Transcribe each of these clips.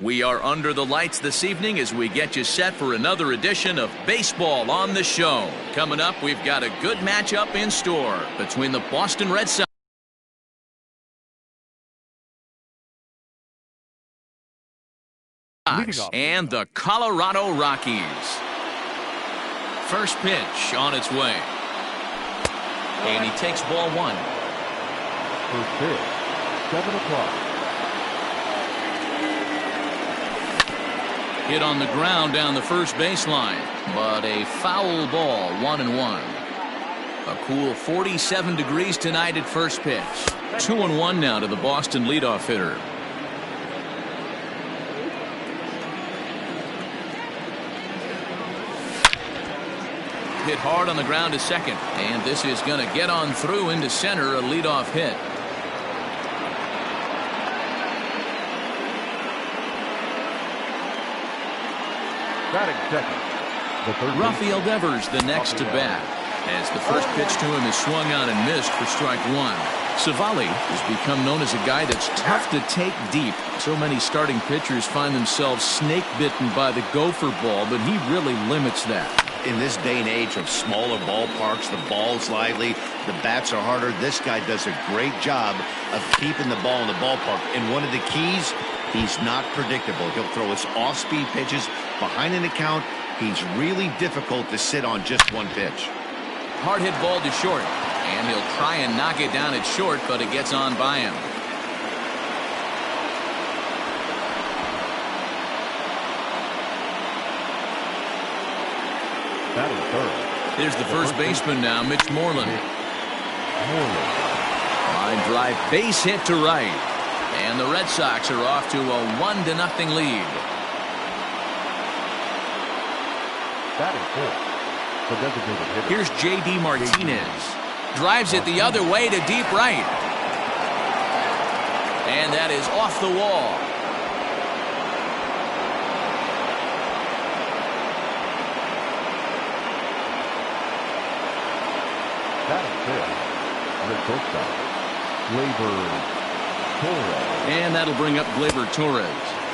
We are under the lights this evening as we get you set for another edition of Baseball on the Show. Coming up, we've got a good matchup in store between the Boston Red Sox and the Colorado Rockies. First pitch on its way. And he takes ball one. First pitch, 7 o'clock. Hit on the ground down the first baseline, but a foul ball, 1-1. A cool 47 degrees tonight at first pitch. 2-1 now to the Boston leadoff hitter. Hit hard on the ground to second, and this is going to get on through into center, a leadoff hit. Rafael Devers the next to bat, as the first pitch to him is swung on and missed for strike one. Savali has become known as a guy that's tough to take deep. So many starting pitchers find themselves snake bitten by the gopher ball, but he really limits that. In this day and age of smaller ballparks, the ball's lively, the bats are harder. This guy does a great job of keeping the ball in the ballpark. And one of the keys, he's not predictable. He'll throw his off-speed pitches behind an account. He's really difficult to sit on just one pitch. Hard hit ball to short, and he'll try and knock it down at short, but it gets on by him. There's the first baseman now, Mitch Moreland. Line drive base hit to right. And the Red Sox are off to a 1-0 lead. Here's J.D. Martinez. Drives it the other way to deep right. And that is off the wall. And that'll bring up Gleyber Torres,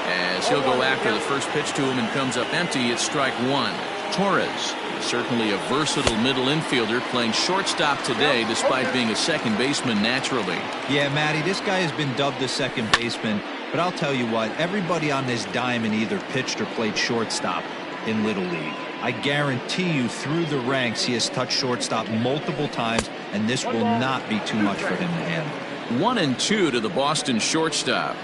as he'll go after the first pitch to him and comes up empty at strike one. Torres is certainly a versatile middle infielder, playing shortstop today despite being a second baseman naturally. Yeah, Matty, this guy has been dubbed the second baseman, but I'll tell you what, everybody on this diamond either pitched or played shortstop in Little League. I guarantee you through the ranks he has touched shortstop multiple times, and this will not be too much for him to handle. 1-2 to the Boston shortstop.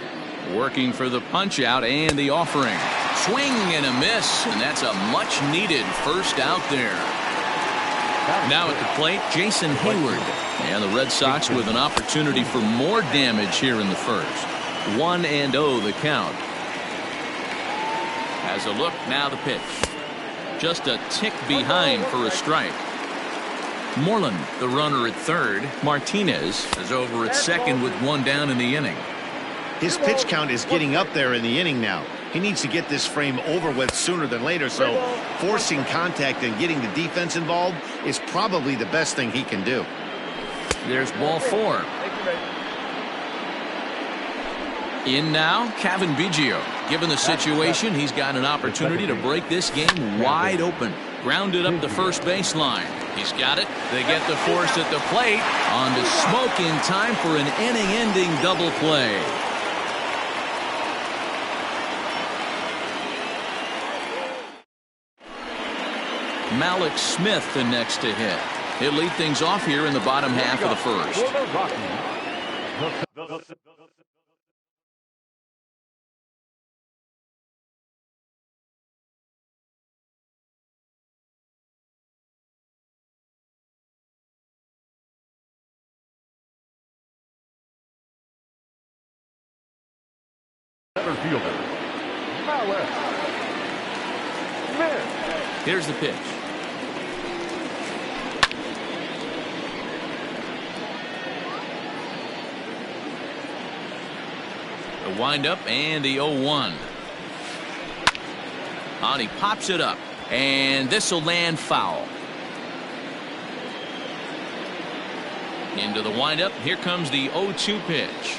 Working for the punch out and the offering. Swing and a miss, and that's a much needed first out there. Now at the plate, Jason Hayward, and the Red Sox with an opportunity for more damage here in the first. 1-0 the count. As a look, now the pitch. Just a tick behind for a strike. Moreland, the runner at third. Martinez is over at second with one down in the inning. His pitch count is getting up there in the inning now. He needs to get this frame over with sooner than later, so forcing contact and getting the defense involved is probably the best thing he can do. There's ball four. In now, Kevin Biggio. Given the situation, he's got an opportunity to break this game wide open. Grounded up the first baseline. He's got it. They get the force at the plate. On to Smoke in time for an inning-ending double play. Malik Smith the next to hit. He'll lead things off here in the bottom half of the first. Here's the pitch. The windup and the 0-1. On he pops it up, and this will land foul. Into the windup. Here comes the 0-2 pitch.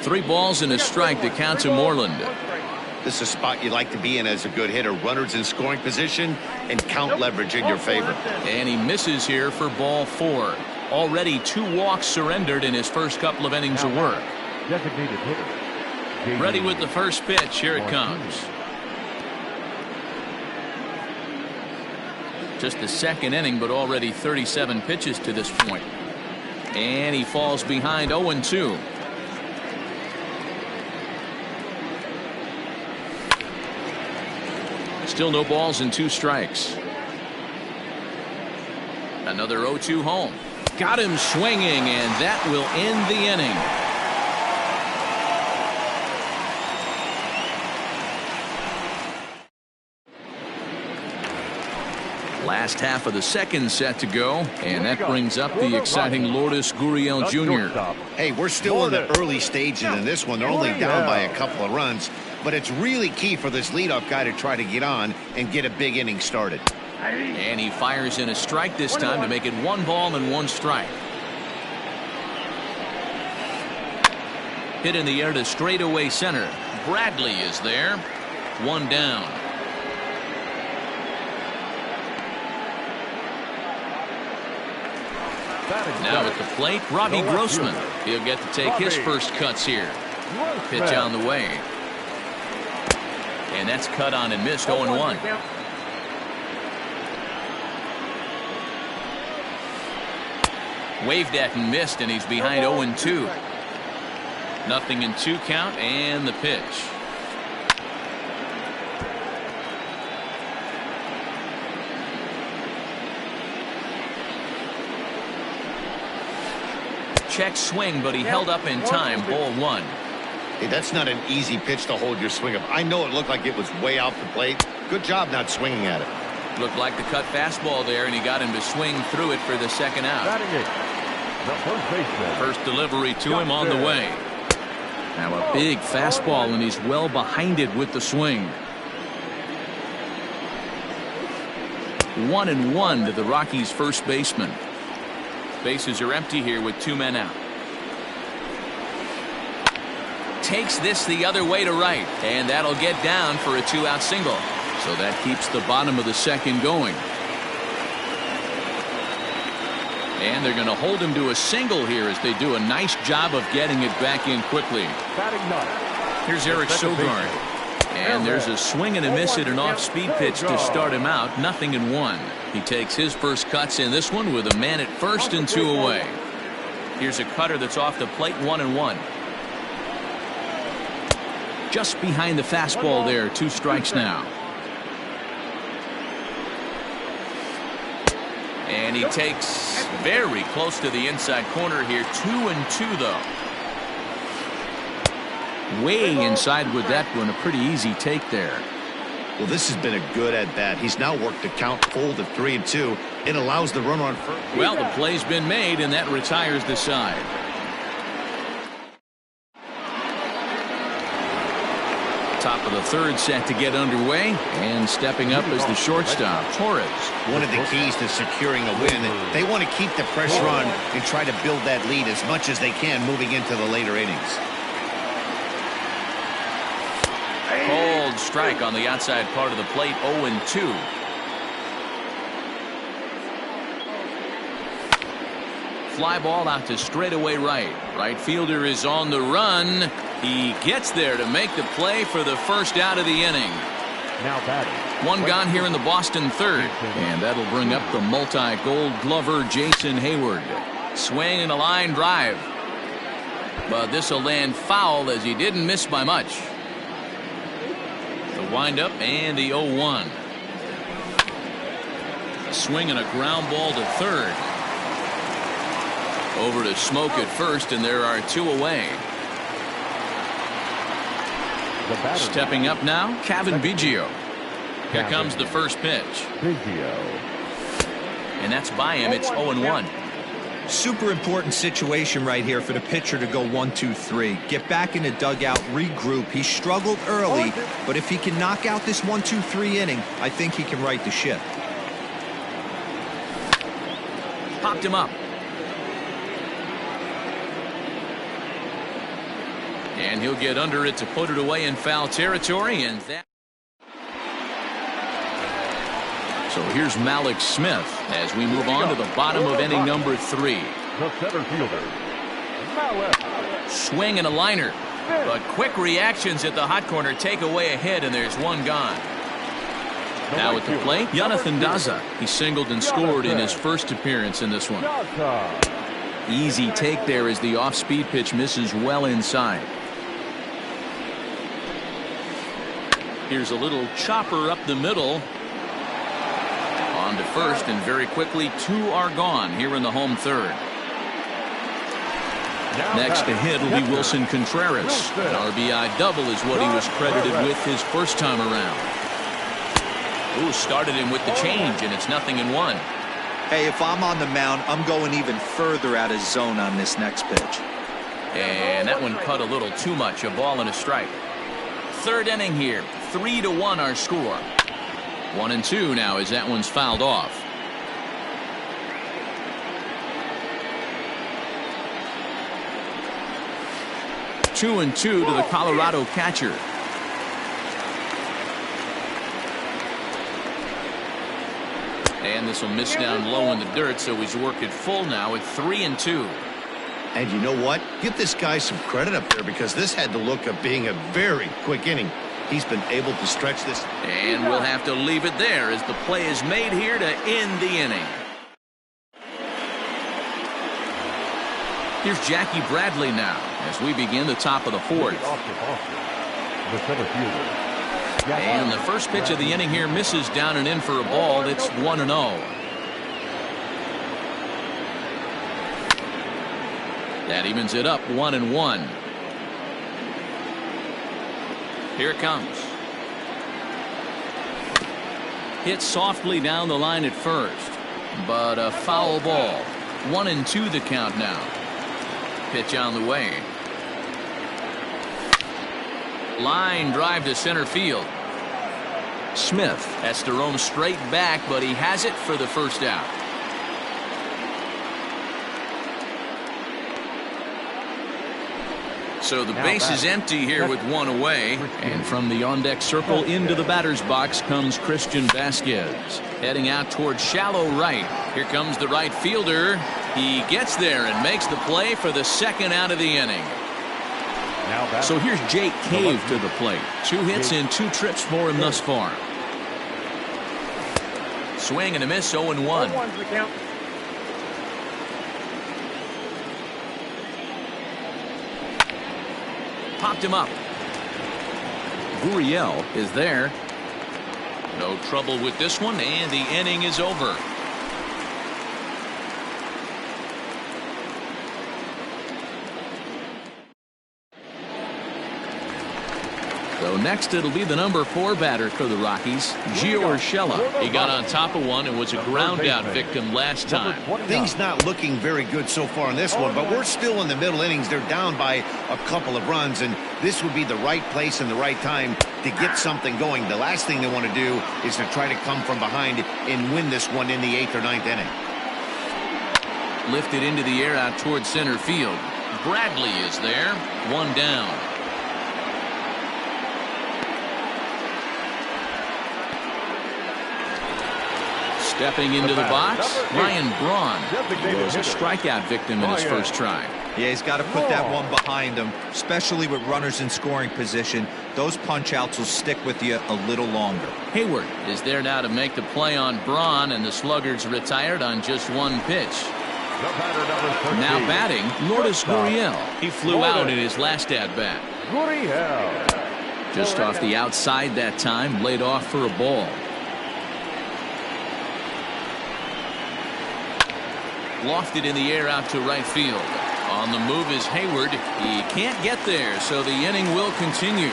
3 balls and a strike to count to Moreland. This is a spot you like to be in as a good hitter. Runners in scoring position and count leverage in your favor. And he misses here for ball 4. Already 2 walks surrendered in his first couple of innings of work. Designated hitter. Ready with the first pitch. Here it comes. Just the second inning, but already 37 pitches to this point. And he falls behind 0-2. Still no balls and 2 strikes. Another 0-2 home. Got him swinging, and that will end the inning. Last half of the second set to go, and that brings up the exciting Lourdes Gurriel Jr. Hey, we're still in the early stages in this one. They're only down by a couple of runs, but it's really key for this leadoff guy to try to get on and get a big inning started. And he fires in a strike this time to make it 1 ball and 1 strike. Hit in the air to straightaway center. Bradley is there. 1 down. Now at the plate, Robbie Grossman. He'll get to take his first cuts here. Pitch on the way. And that's cut on and missed. 0-1. Waved at and missed, and he's behind 0-2. 0-2 count, and the pitch. Check swing, but he held up in time. Ball 1. Hey, that's not an easy pitch to hold your swing up. I know it looked like it was way off the plate. Good job not swinging at it. Looked like the cut fastball there, and he got him to swing through it for the second out. The first baseman. First delivery to him on the way. Now a big fastball, and he's well behind it with the swing. 1-1 to the Rockies' first baseman. Bases are empty here with 2 men out. Takes this the other way to right, and that'll get down for a 2-out single. So that keeps the bottom of the second going. And they're going to hold him to a single here as they do a nice job of getting it back in quickly. Here's Eric Sogard. And there's a swing and a miss at an off-speed pitch to start him out. 0-1. He takes his first cuts in this one with a man at first and 2 away. Here's a cutter that's off the plate. 1-1. Just behind the fastball there. 2 strikes now. And he takes very close to the inside corner here. 2-2 though. Way inside with that one. A pretty easy take there. Well, this has been a good at bat. He's now worked the count full to 3-2. It allows the runner on first. Well, the play's been made, and that retires the side. Top of the third set to get underway, and stepping up is the shortstop, Torres. One of the keys to securing a win, they want to keep the pressure on and try to build that lead as much as they can moving into the later innings. Cold strike on the outside part of the plate. 0-2. Fly ball out to straightaway right. Right fielder is on the run. He gets there to make the play for the first out of the inning. Now batting. 1 gone here in the Boston third. And that'll bring up the multi-gold glover Jason Hayward. Swing and a line drive. But this will land foul as he didn't miss by much. The windup and the 0-1. A swing and a ground ball to third. Over to Smoke at first, and there are 2 away. Stepping up now, Kevin Biggio. Here comes the first pitch. And that's by him. It's 0-1. Super important situation right here for the pitcher to go 1-2-3. Get back in the dugout, regroup. He struggled early, but if he can knock out this 1-2-3 inning, I think he can right the ship. Popped him up. And he'll get under it to put it away in foul territory, and that. So here's Malik Smith as we move on to the bottom of inning number 3. The center fielder, Malik. Swing and a liner. But quick reactions at the hot corner take away a hit, and there's one gone. Now at the plate, Jonathan Daza. He singled and scored in his first appearance in this one. Easy take there as the off-speed pitch misses well inside. Here's a little chopper up the middle. On to first, and very quickly 2 are gone here in the home third. Next to hit will be Wilson Contreras. An RBI double is what he was credited with his first time around. Ooh, started him with the change, and it's 0-1. Hey, if I'm on the mound, I'm going even further out of zone on this next pitch. And that one cut a little too much. A ball and a strike. Third inning here. 3-1 our score. 1-2 now as that one's fouled off. Two and two to the Colorado catcher. And this will miss down low in the dirt, so he's working full now at 3-2. And you know what? Give this guy some credit up there, because this had the look of being a very quick inning. He's been able to stretch this. And we'll have to leave it there as the play is made here to end the inning. Here's Jackie Bradley now as we begin the top of the fourth. The center fielder. And the first pitch of the inning here misses down and in for a ball. It's 1-0. That evens it up 1-1. Here it comes. Hit softly down the line at first, but a foul ball. 1-2 the count now. Pitch on the way. Line drive to center field. Smith has to roam straight back, but he has it for the first out. So the base is empty here with 1 away. And from the on-deck circle into the batter's box comes Christian Vasquez. Heading out towards shallow right. Here comes the right fielder. He gets there and makes the play for the second out of the inning. So here's Jake Cave to the plate. 2 hits and 2 trips for him thus far. Swing and a miss, 0-1. Popped him up. Gurriel is there. No trouble with this one, and the inning is over. So next it'll be the number 4 batter for the Rockies, Gio Urshela. He got on top of one and was a ground out victim last time. Things not looking very good so far in this one, but we're still in the middle innings. They're down by a couple of runs, and this would be the right place and the right time to get something going. The last thing they want to do is to try to come from behind and win this one in the 8th or 9th inning. Lifted into the air out towards center field. Bradley is there. 1 down. Stepping into the box, Ryan Braun was a strikeout victim in his first try. Yeah, he's got to put that one behind him, especially with runners in scoring position. Those punch-outs will stick with you a little longer. Hayward is there now to make the play on Braun, and the Sluggers retired on just 1 pitch. Now batting, Lourdes Gurriel. He flew out in his last at-bat. Just off the outside that time, laid off for a ball. Lofted in the air out to right field. On the move is Hayward. He can't get there, so the inning will continue.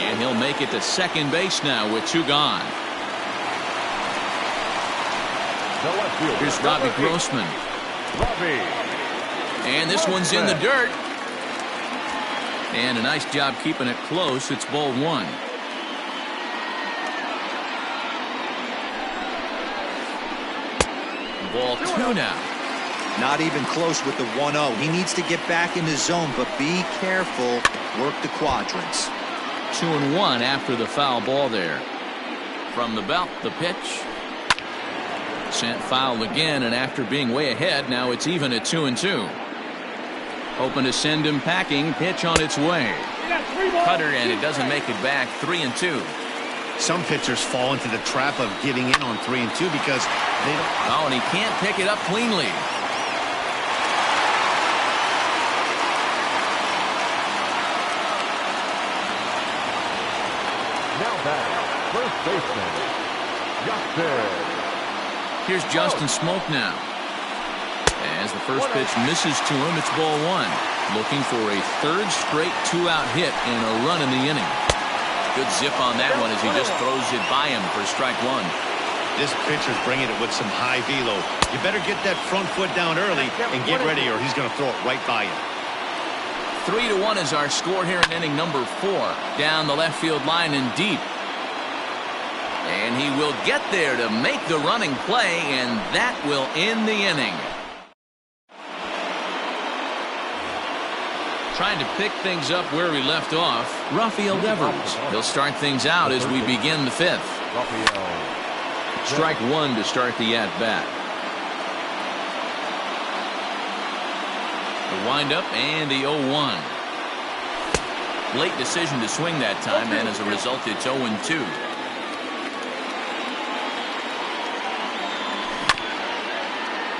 And he'll make it to second base now with 2 gone. Here's Robbie Grossman. And this one's in the dirt. And a nice job keeping it close. It's ball 1. Ball 2 now. Not even close with the 1-0. He needs to get back in the zone, but be careful. Work the quadrants. 2-1 after the foul ball there. From the belt, the pitch. Sent foul again, and after being way ahead, now it's even at 2-2. Hoping to send him packing. Pitch on its way. Cutter, and it doesn't make it back. 3-2. Some pitchers fall into the trap of giving in on 3-2 because they don't. Oh, and he can't pick it up cleanly. Now batting, first baseman, Justin. Here's Justin Smoke now. As the first pitch misses to him, it's ball one. Looking for a third straight two-out hit and a run in the inning. Good zip on that one as he just throws it by him for strike one. This pitcher's bringing it with some high velo. You better get that front foot down early and get ready, or he's going to throw it right by you. 3-1 is our score here in inning number 4. Down the left field line and deep. And he will get there to make the running play, and that will end the inning. Trying to pick things up where we left off, Rafael Devers. He'll start things out as we begin the 5th. Strike one to start the at-bat. The windup and the 0-1. Late decision to swing that time, and as a result, it's 0-2.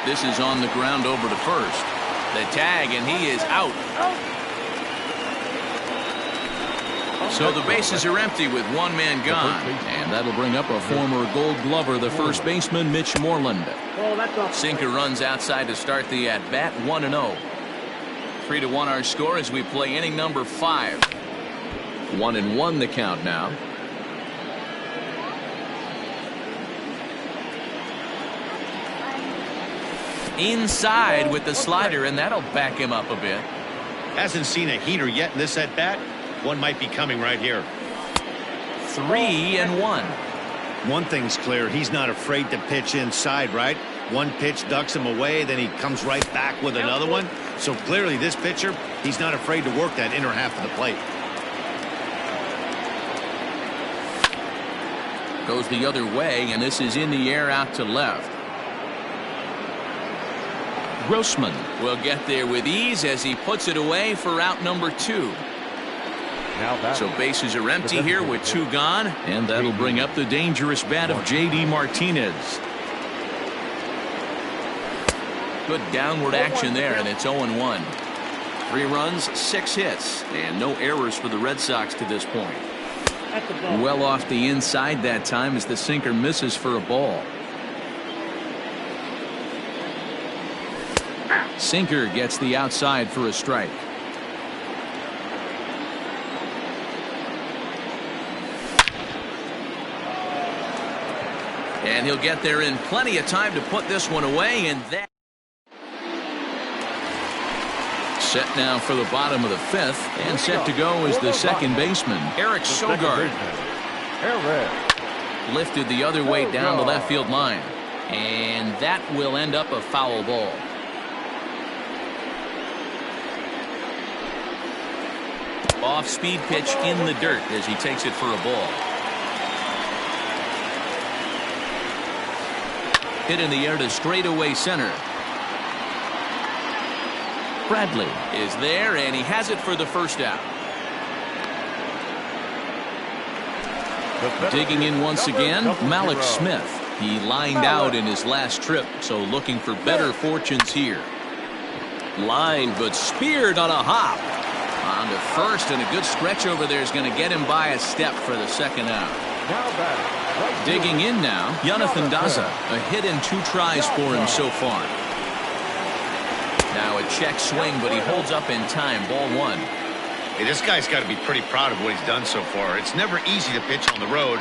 This is on the ground over to first. The tag, and he is out. So the bases are empty with one man gone. And that'll bring up a former Gold Glover, the first baseman, Mitch Moreland. Sinker runs outside to start the at-bat, 1-0. 3-1 our score as we play inning number 5. 1-1 the count now. Inside with the slider, and that'll back him up a bit. Hasn't seen a heater yet in this at-bat. One might be coming right here. 3-1. One thing's clear. He's not afraid to pitch inside, right? One pitch ducks him away, then he comes right back with another one. So clearly this pitcher, he's not afraid to work that inner half of the plate. Goes the other way, and this is in the air out to left. Grossman will get there with ease as he puts it away for out number 2. So bases are empty here with 2 gone, and that'll bring up the dangerous bat of J.D. Martinez. Good downward action there, and it's 0-1. 3 runs, 6 hits, and no errors for the Red Sox to this point. Well off the inside that time as the sinker misses for a ball. Sinker gets the outside for a strike. And he'll get there in plenty of time to put this one away, and that. Set now for the bottom of the 5th, and set to go is the second baseman, Eric Sogard. Lifted the other way down the left field line, and that will end up a foul ball. Off-speed pitch in the dirt as he takes it for a ball. Hit in the air to straightaway center. Bradley is there, and he has it for the first out. Digging in once again, Malik Smith. He lined out in his last trip, so looking for better fortunes here. Lined but speared on a hop. On to first, and a good stretch over there is going to get him by a step for the second out. Digging in now, Jonathan Daza. A hit and 2 tries for him so far. Now a check swing, but he holds up in time. Ball 1. Hey, this guy's got to be pretty proud of what he's done so far. It's never easy to pitch on the road,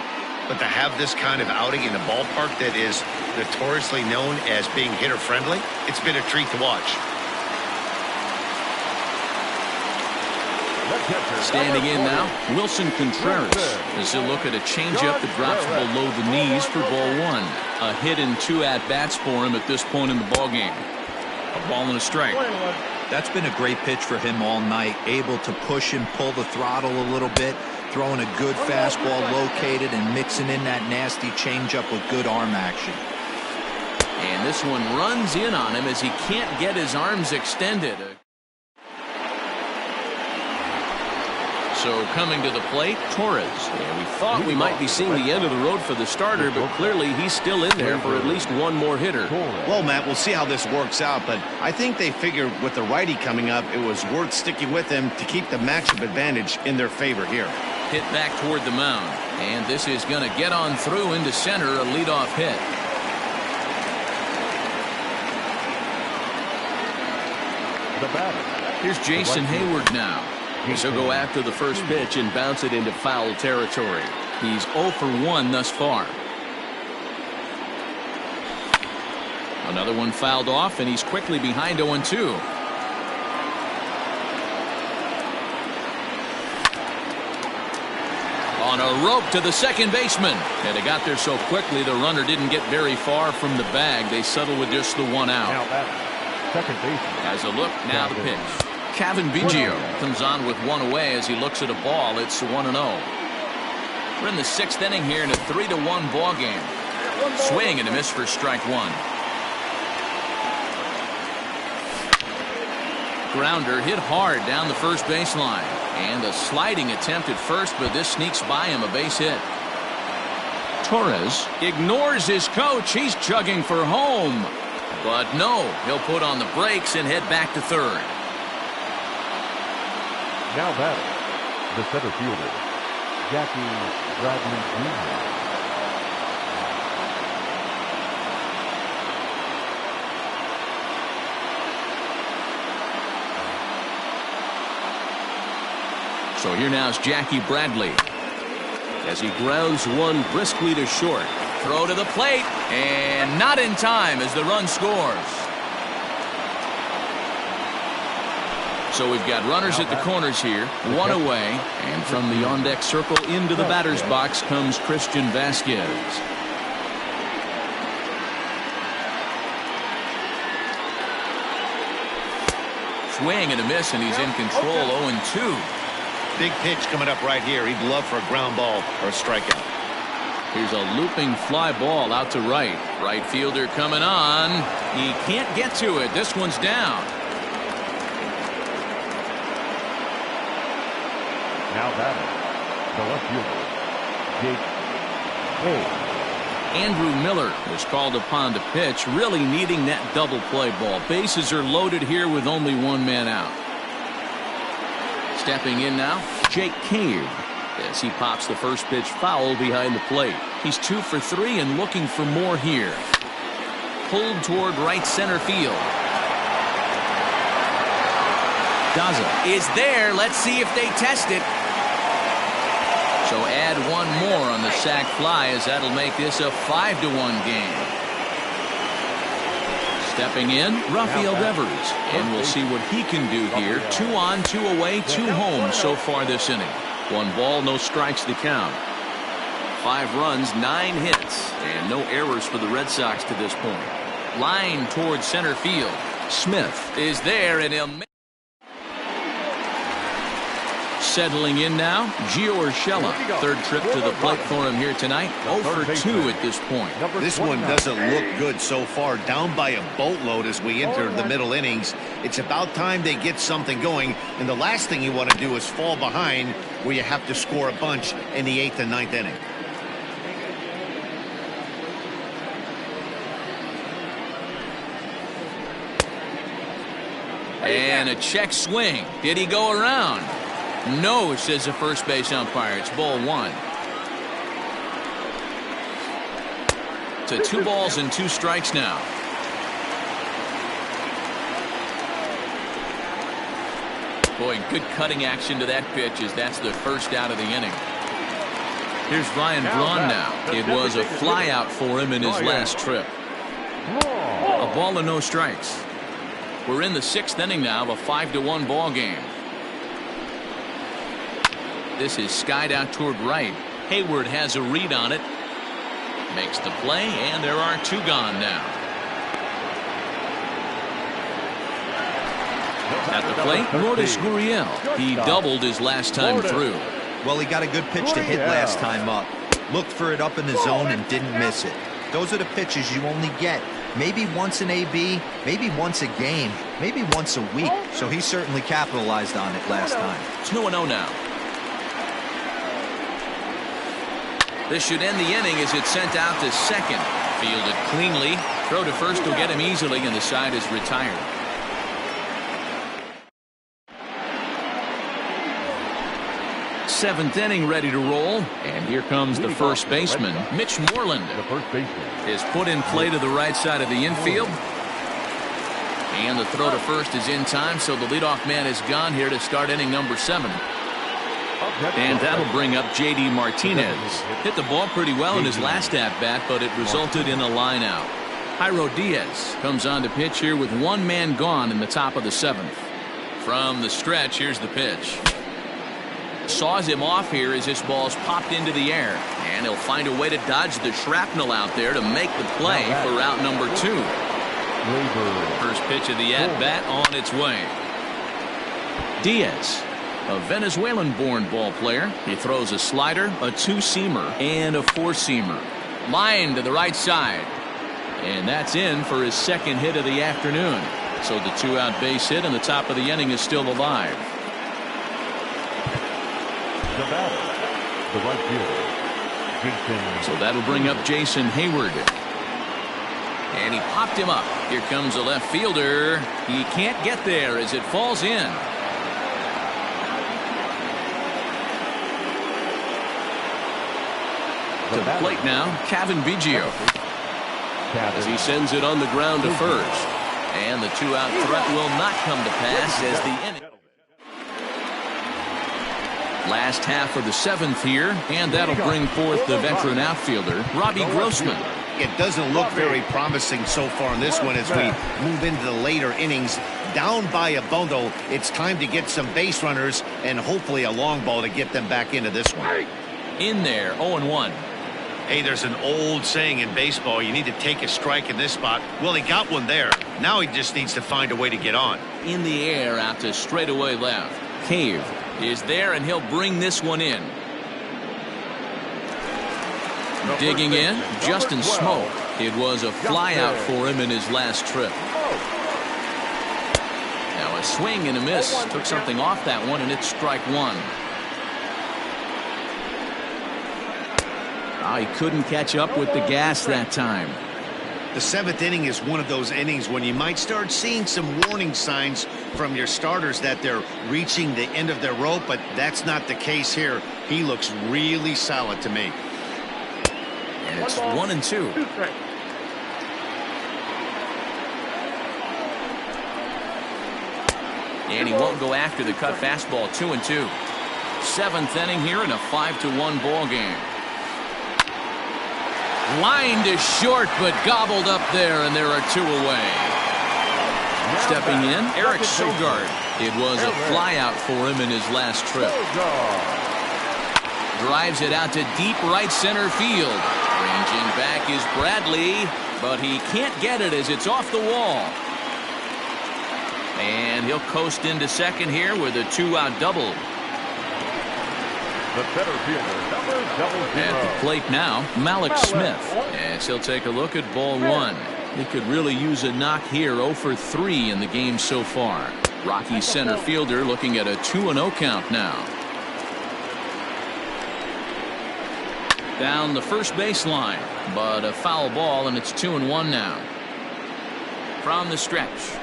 but to have this kind of outing in a ballpark that is notoriously known as being hitter-friendly, it's been a treat to watch. Standing in now, Wilson Contreras as he'll look at a changeup that drops below the knees for ball 1. A hit and 2 at-bats for him at this point in the ballgame. A ball and a strike. That's been a great pitch for him all night. Able to push and pull the throttle a little bit. Throwing a good fastball located and mixing in that nasty changeup with good arm action. And this one runs in on him as he can't get his arms extended. So coming to the plate, Torres. And we thought we might be seeing the end of the road for the starter, but clearly he's still in there for at least one more hitter. Well, Matt, we'll see how this works out, but I think they figured with the righty coming up, it was worth sticking with him to keep the matchup advantage in their favor here. Hit back toward the mound, and this is going to get on through into center, a leadoff hit. The batter. Here's Jason Hayward now. He'll go after the first pitch and bounce it into foul territory. He's 0 for 1 thus far. Another one fouled off, and he's quickly behind 0-2. On a rope to the second baseman. And they got there so quickly the runner didn't get very far from the bag. They settled with just the one out. Now batter. Second baseman. As a look, now the pitch. Kevin Biggio comes on with one away as he looks at a ball. It's 1-0. We're in the 6th inning here in a 3-1 ball game. Swing and a miss for strike one. Grounder hit hard down the first baseline. And a sliding attempt at first, but this sneaks by him, a base hit. Torres ignores his coach. He's chugging for home. But no, he'll put on the brakes and head back to third. Now batter. The center fielder, Jackie Bradley Jr. So here now is Jackie Bradley as he grounds one briskly to short. Throw to the plate, and not in time as the run scores. So we've got runners at the corners here, one away, and from the on-deck circle into the batter's box comes Christian Vasquez. Swing and a miss, and he's in control, 0-2. Big pitch coming up right here. He'd love for a ground ball or a strikeout. Here's a looping fly ball out to right. Right fielder coming on. He can't get to it. This one's down. Now batter. The left fielder, Jake Hay. Andrew Miller was called upon to pitch, really needing that double play ball. Bases are loaded here with only one man out. Stepping in now, Jake Cave, as he pops the first pitch foul behind the plate. He's 2 for 3 and looking for more here. Pulled toward right center field. Daza is there. Let's see if they test it. So add one more on the sac fly, as that'll make this a 5-1 game. Stepping in, Rafael Devers, and we'll see what he can do here. 2 on, 2 away, 2 home so far this inning. 1 ball, no strikes to count. 5 runs, 9 hits, and no errors for the Red Sox to this point. Line towards center field. Smith is there, and he'll make. Settling in now, Gio Urshela. 3rd trip to the plate for him here tonight. 0 for 2 at this point. This one doesn't look good so far. Down by a boatload as we enter the middle innings. It's about time they get something going. And the last thing you want to do is fall behind where you have to score a bunch in the 8th and 9th inning. And a check swing. Did he go around? No, says the first base umpire. It's ball 1. To 2 balls and 2 strikes now. Boy, good cutting action to that pitch, as that's the first out of the inning. Here's Ryan Braun now. It was a fly out for him in his last trip. A ball and no strikes. We're in the 6th inning now of a 5-1 ball game. This is skied out toward right. Hayward has a read on it. Makes the play, and there are 2 gone now. At the plate, Lourdes Gurriel. He doubled his last time through. Well, he got a good pitch to hit last time up. Looked for it up in the zone and didn't miss it. Those are the pitches you only get. Maybe once an AB, maybe once a game, maybe once a week. So he certainly capitalized on it last time. It's 2-0 now. This should end the inning as it's sent out to second. Fielded cleanly. Throw to first will get him easily, and the side is retired. Seventh inning ready to roll, and here comes the first baseman, Mitch Moreland. The first baseman Is put in play to the right side of the infield. And the throw to first is in time, so the leadoff man is gone here to start inning number 7. And that'll bring up J.D. Martinez. Hit the ball pretty well in his last at-bat, but it resulted in a line-out. Jairo Diaz comes on to pitch here with one man gone in the top of the 7th. From the stretch, here's the pitch. Saws him off here as this ball's popped into the air. And he'll find a way to dodge the shrapnel out there to make the play for out number 2. First pitch of the at-bat on its way. Diaz, a Venezuelan-born ball player. He throws a slider, a two-seamer, and a four-seamer. Line to the right side. And that's in for his second hit of the afternoon. So the 2-out base hit and the top of the inning is still alive. The batter, the right fielder, Jason. So that'll bring up Jason Hayward. And he popped him up. Here comes the left fielder. He can't get there as it falls in. To the plate now, Kevin Biggio. As he sends it on the ground to first. And the 2-out threat will not come to pass as the inning. Last half of the 7th here, and that'll bring forth the veteran outfielder, Robbie Grossman. It doesn't look very promising so far in this one as we move into the later innings. Down by a bundle, it's time to get some base runners and hopefully a long ball to get them back into this one. In there, 0-1. Hey, there's an old saying in baseball, you need to take a strike in this spot. Well, he got one there. Now he just needs to find a way to get on. In the air out to straightaway left. Cave is there, and he'll bring this one in. Digging in, Justin Smoke. It was a fly out for him in his last trip. Now a swing and a miss. Took something off that one, and it's strike one. He couldn't catch up with the gas that time. The 7th inning is one of those innings when you might start seeing some warning signs from your starters that they're reaching the end of their rope, but that's not the case here. He looks really solid to me. And it's 1-2. And he won't go after the cut fastball. 2-2. 7th inning here in a 5-1 ball game. Line to short, but gobbled up there, and there are 2 away. Stepping in, Eric Sogard. It was a flyout for him in his last trip. Drives it out to deep right center field. Ranging back is Bradley, but he can't get it as it's off the wall. And he'll coast into second here with a 2-out double. The center fielder, number 00. At the plate now, Malik Smith. As he'll take a look at ball 1. He could really use a knock here. 0 for 3 in the game so far. Rocky center fielder looking at a 2-0 count now. Down the first baseline, but a foul ball, and it's 2-1 now. From the stretch.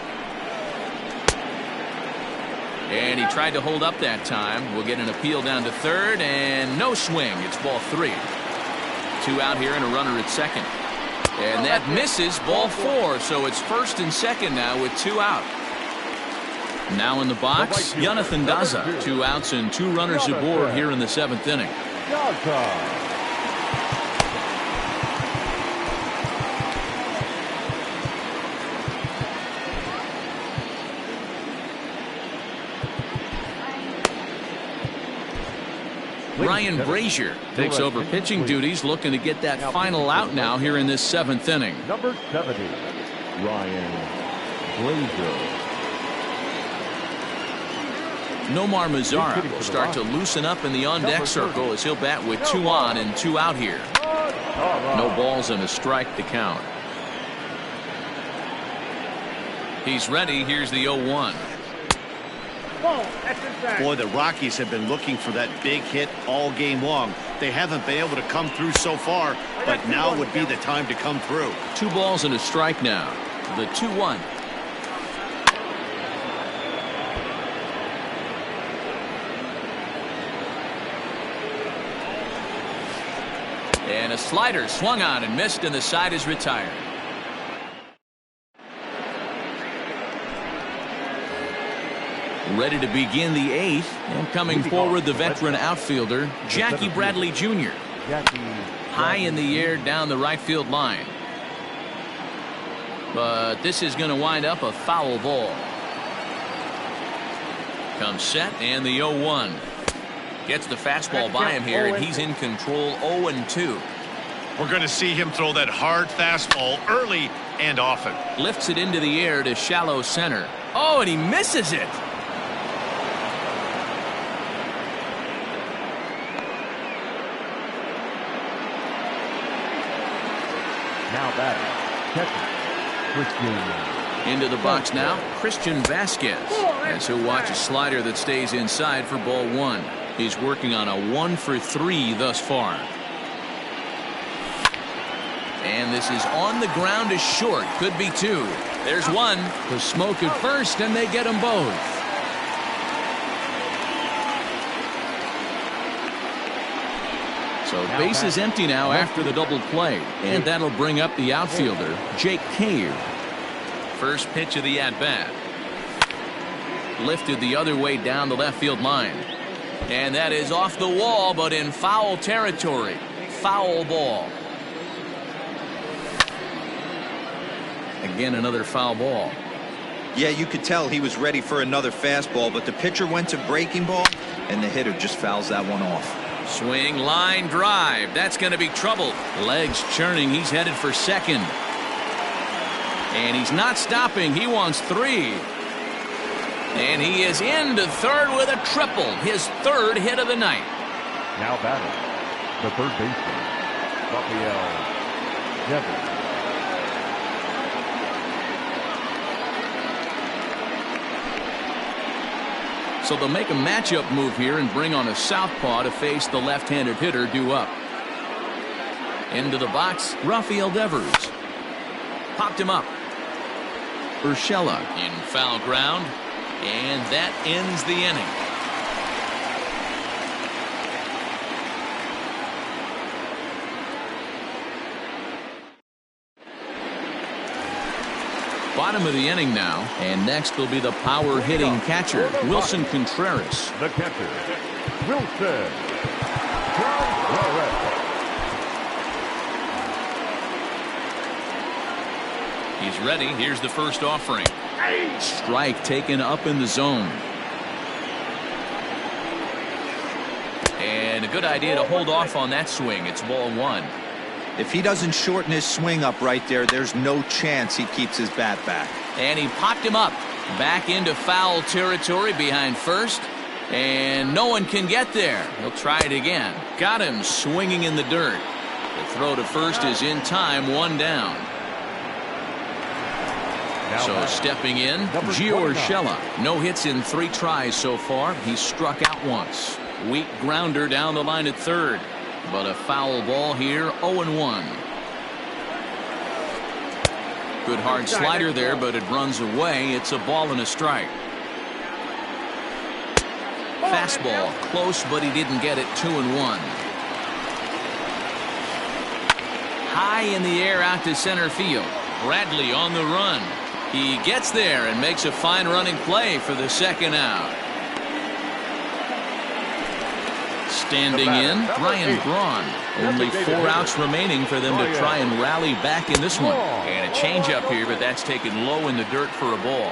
And he tried to hold up that time. We'll get an appeal down to third, and no swing. It's ball 3. 2 out here and a runner at second. And that misses, ball 4. So it's first and second now with 2 out. Now in the box, Jonathan Daza. 2 outs and 2 runners aboard here in the 7th inning. Ryan Brazier takes over pitching duties, looking to get that final out now here in this 7th inning. Number 70, Ryan Brazier. Nomar Mazara will start to loosen up in the on-deck circle as he'll bat with 2 on and 2 out here. No balls and a strike to count. He's ready. Here's the 0-1. Boy, the Rockies have been looking for that big hit all game long. They haven't been able to come through so far, but now would be the time to come through. 2 balls and a strike now. The 2-1. And a slider swung on and missed, and the side is retired. Ready to begin the 8th, and coming forward the veteran outfielder Jackie Bradley Jr. High in the air down the right field line. But this is going to wind up a foul ball. Comes set, and the 0-1. Gets the fastball by him here, and he's in control. 0-2. We're going to see him throw that hard fastball early and often. Lifts it into the air to shallow center. Oh, and he misses it. Now batting, catcher, Christian. Into the box now, Christian Vasquez, as he'll watch a slider that stays inside for ball 1. He's working on a 1-for-3 thus far. And this is on the ground to short. Could be 2. There's 1. The smoke at first, and they get them both. So base is empty now after the double play. And that'll bring up the outfielder, Jake Cave. First pitch of the at-bat. Lifted the other way down the left field line. And that is off the wall, but in foul territory. Foul ball. Again, another foul ball. Yeah, you could tell he was ready for another fastball, but the pitcher went to breaking ball, and the hitter just fouls that one off. Swing, line drive. That's going to be trouble. Legs churning. He's headed for second. And he's not stopping. He wants 3. And he is into third with a triple. His 3rd hit of the night. Now batting, the third baseman, Rafael Devers. So they'll make a matchup move here and bring on a southpaw to face the left-handed hitter due up. Into the box, Rafael Devers. Popped him up. Urshela in foul ground, and that ends the inning. Bottom of the inning now, and next will be the power hitting catcher, Wilson Contreras. The catcher, Wilson Contreras. He's ready. Here's the first offering. Strike taken up in the zone. And a good idea to hold off on that swing. It's ball 1. If he doesn't shorten his swing up right there, there's no chance he keeps his bat back. And he popped him up. Back into foul territory behind first. And no one can get there. He'll try it again. Got him swinging in the dirt. The throw to first is in time. 1 down. So stepping in, Gio Urshela. No hits in 3 tries so far. He's struck out once. Weak grounder down the line at third. But a foul ball here, 0-1. Good hard slider there, but it runs away. It's a ball and a strike. Fastball, close, but he didn't get it. 2-1. High in the air out to center field. Bradley on the run. He gets there and makes a fine running play for the second out. Standing in, Ryan Braun. Only 4 outs remaining for them to try and rally back in this one. And a changeup here, but that's taken low in the dirt for a ball.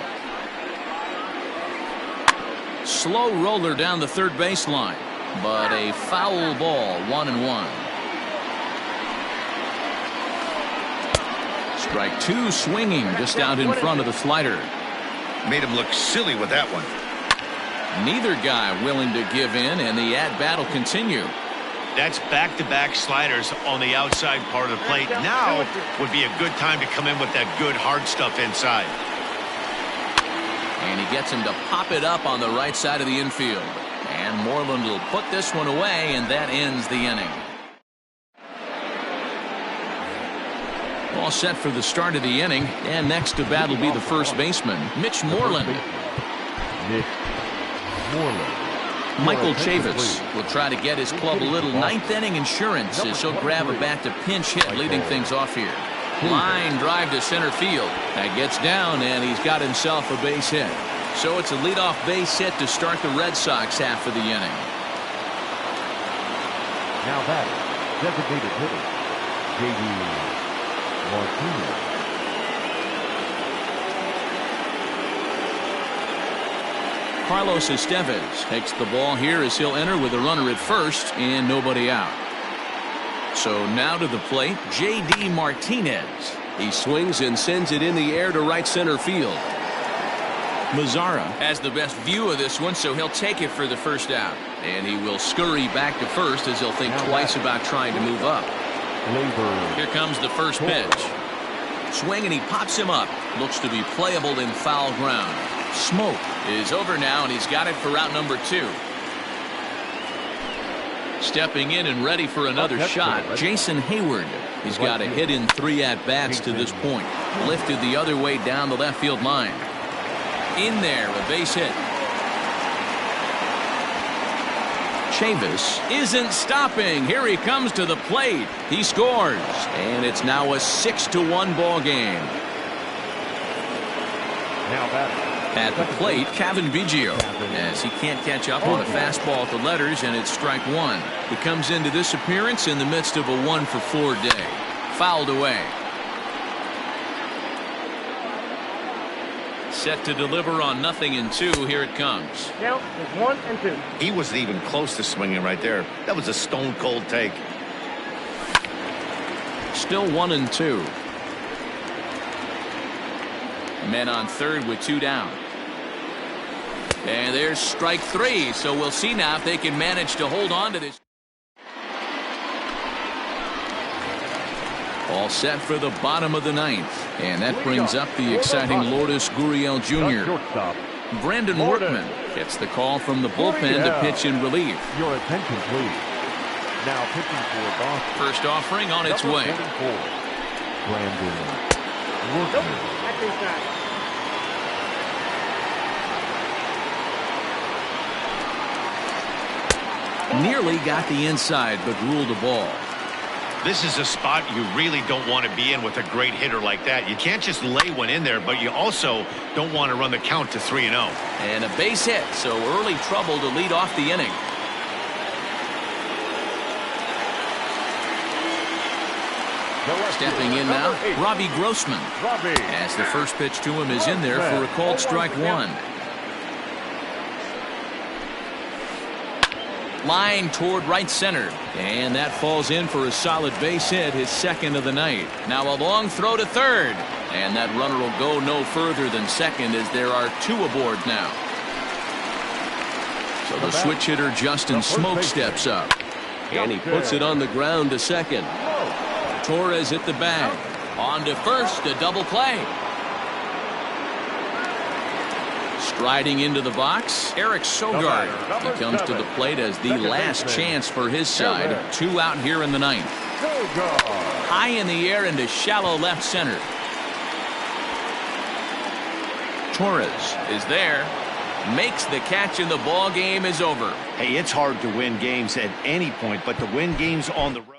Slow roller down the third baseline, but a foul ball. 1-1. Strike 2 swinging just out in front of the slider. Made him look silly with that one. Neither guy willing to give in, and the at-bat will continue. That's back-to-back sliders on the outside part of the plate. Now would be a good time to come in with that good hard stuff inside. And he gets him to pop it up on the right side of the infield. And Moreland will put this one away, and that ends the inning. All set for the start of the inning, and next to bat will be the first baseman, Mitch Moreland. Michael Chavis will try to get his club a little ninth-inning insurance as he'll grab a bat to pinch hit, leading things off here. Line drive to center field. That gets down, and he's got himself a base hit. So it's a leadoff base hit to start the Red Sox half of the inning. Now batting, designated hitter, J.D. Martinez. Carlos Estevez takes the ball here as he'll enter with a runner at first and nobody out. So now to the plate, J.D. Martinez. He swings and sends it in the air to right center field. Mazzara has the best view of this one, so he'll take it for the first out. And he will scurry back to first as he'll think twice about trying to move up. Here comes the first pitch. Swing, and he pops him up. Looks to be playable in foul ground. Smoke is over now, and he's got it for out number 2. Stepping in and ready for another shot, Jason Hayward. He's got a hit in 3 at-bats to this point. Lifted the other way down the left field line. In there, a base hit. Chavis isn't stopping. Here he comes to the plate. He scores, and it's now a 6-1 ball game. At the plate, Kevin Biggio, as he can't catch up on a fastball at the letters, and it's strike 1. He comes into this appearance in the midst of a 1-for-4 day. Fouled away. Set to deliver on 0-2. Here it comes. Count is 1-2. He wasn't even close to swinging right there. That was a stone-cold take. Still 1-2. Men on third with 2 down. And there's strike 3. So we'll see now if they can manage to hold on to this. All set for the bottom of the 9th. And that brings up the exciting Lourdes Gurriel Jr. Brandon Workman gets the call from the bullpen to pitch in relief. Your attention, please. Now pitching for Boston. First offering on its way. Brandon Workman. Nearly got the inside, but ruled a ball. This is a spot you really don't want to be in with a great hitter like that. You can't just lay one in there, but you also don't want to run the count to 3-0. And a base hit, so early trouble to lead off the inning. Stepping in now, Robbie Grossman. As the first pitch to him is in there for a called strike 1. Line toward right center, and that falls in for a solid base hit, his second of the night. Now a long throw to third, and that runner will go no further than second as there are 2 aboard now. So the switch hitter Justin Smoke steps up, and he puts it on the ground to second. Torres at the bag, on to first, a double play. Striding into the box, Eric Sogard. He comes to the plate as the last chance for his side. 2 out here in the 9th. High in the air into shallow left center. Torres is there. Makes the catch, and the ball game is over. Hey, it's hard to win games at any point, but to win games on the road.